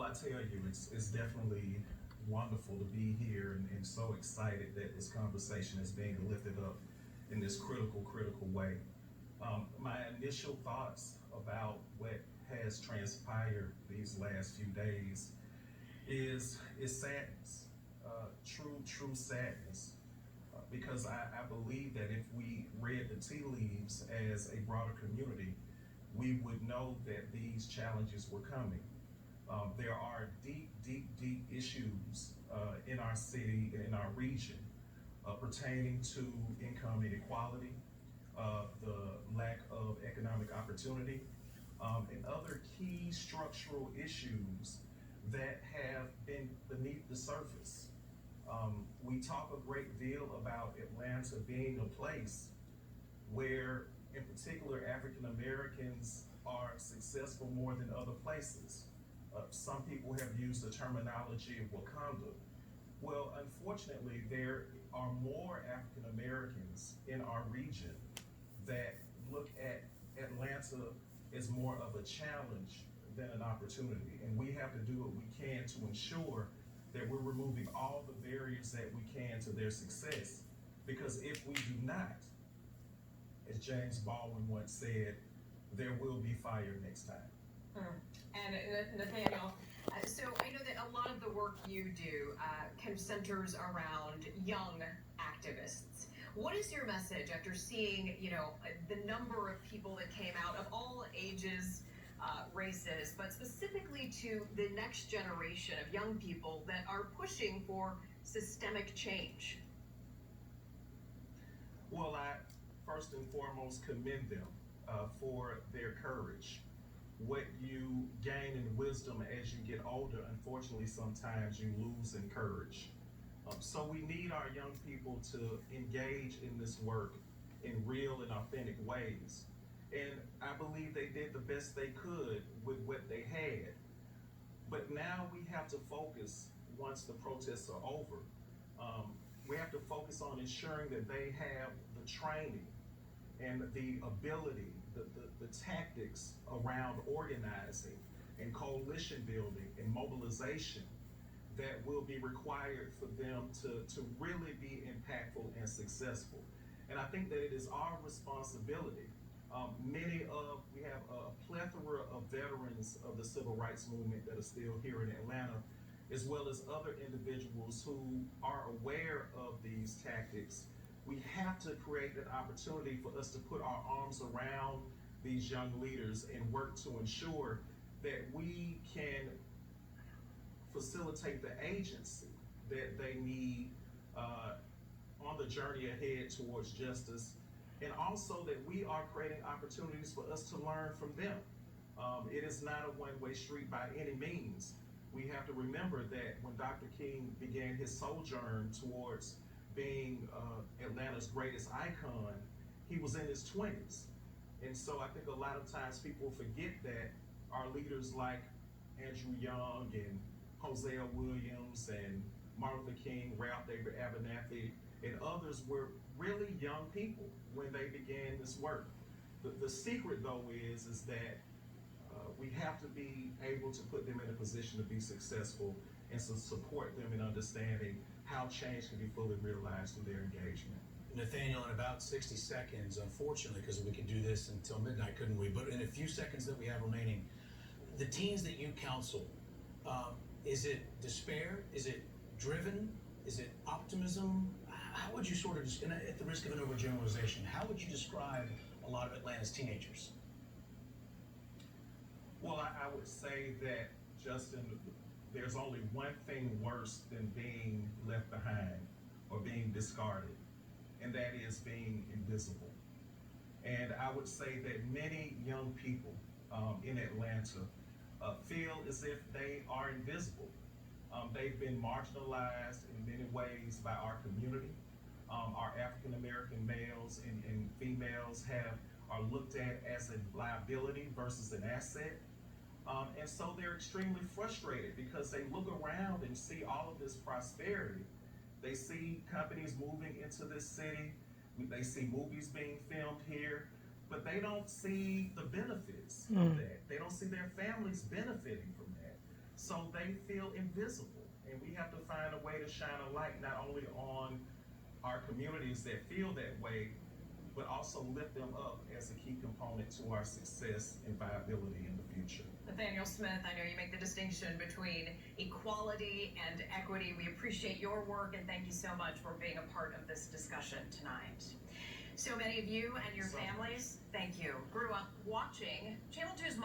Well, I tell you, it's definitely wonderful to be here and so excited that this conversation is being lifted up in this critical way. My initial thoughts about what has transpired these last few days is sadness, true sadness, because I believe that if we read the tea leaves as a broader community, we would know that these challenges were coming. There are deep issues in our city, in our region, pertaining to income inequality, the lack of economic opportunity, and other key structural issues that have been beneath the surface. We talk a great deal about Atlanta being a place where, in particular, African Americans are successful more than other places. Some people have used the terminology of Wakanda. Well, unfortunately, there are more African Americans in our region that look at Atlanta as more of a challenge than an opportunity. And we have to do what we can to ensure that we're removing all the barriers that we can to their success. Because if we do not, as James Baldwin once said, there will be fire next time. And Nathaniel, so I know that a lot of the work you do kind of centers around young activists. What is your message after seeing, the number of people that came out of all ages, races, but specifically to the next generation of young people that are pushing for systemic change? Well, I first and foremost commend them for their courage. What you gain in wisdom as you get older, unfortunately, sometimes you lose in courage. So we need our young people to engage in this work in real and authentic ways. And I believe they did the best they could with what they had. But now we have to focus, once the protests are over, we have to focus on ensuring that they have the training and the ability, the tactics around organizing and coalition building and mobilization that will be required for them to really be impactful and successful. And I think that it is our responsibility. We have a plethora of veterans of the civil rights movement that are still here in Atlanta, as well as other individuals who are aware of these tactics. We have to create an opportunity for us to put our arms around these young leaders and work to ensure that we can facilitate the agency that they need on the journey ahead towards justice, and also that we are creating opportunities for us to learn from them. It is not a one-way street by any means. We have to remember that when Dr. King began his sojourn towards being Atlanta's greatest icon, he was in his 20s. And so I think a lot of times people forget that our leaders like Andrew Young and Hosea Williams and Martin Luther King, Ralph David Abernathy, and others were really young people when they began this work. The secret, though, is that we have to be able to put them in a position to be successful and to support them in understanding how change can be fully realized through their engagement. Nathaniel, in about 60 seconds, unfortunately, because we could do this until midnight, couldn't we? But in a few seconds that we have remaining, the teens that you counsel, is it despair? Is it driven? Is it optimism? How would you sort of, at the risk of an overgeneralization, how would you describe a lot of Atlanta's teenagers? Well, I would say that, Justin, there's only one thing worse than being left behind or being discarded, and that is being invisible. And I would say that many young people in Atlanta feel as if they are invisible. They've been marginalized in many ways by our community. Our African American males and females are looked at as a liability versus an asset. And so they're extremely frustrated because they look around and see all of this prosperity. They see companies moving into this city. They see movies being filmed here, but they don't see the benefits of that. They don't see their families benefiting from that. so they feel invisible. And we have to find a way to shine a light not only on our communities that feel that way, but also lift them up as a key component to our success and viability in the future. Nathaniel Smith, I know you make the distinction between equality and equity. We appreciate your work and thank you so much for being a part of this discussion tonight. So many of you and your families, thank you, grew up watching Channel 2's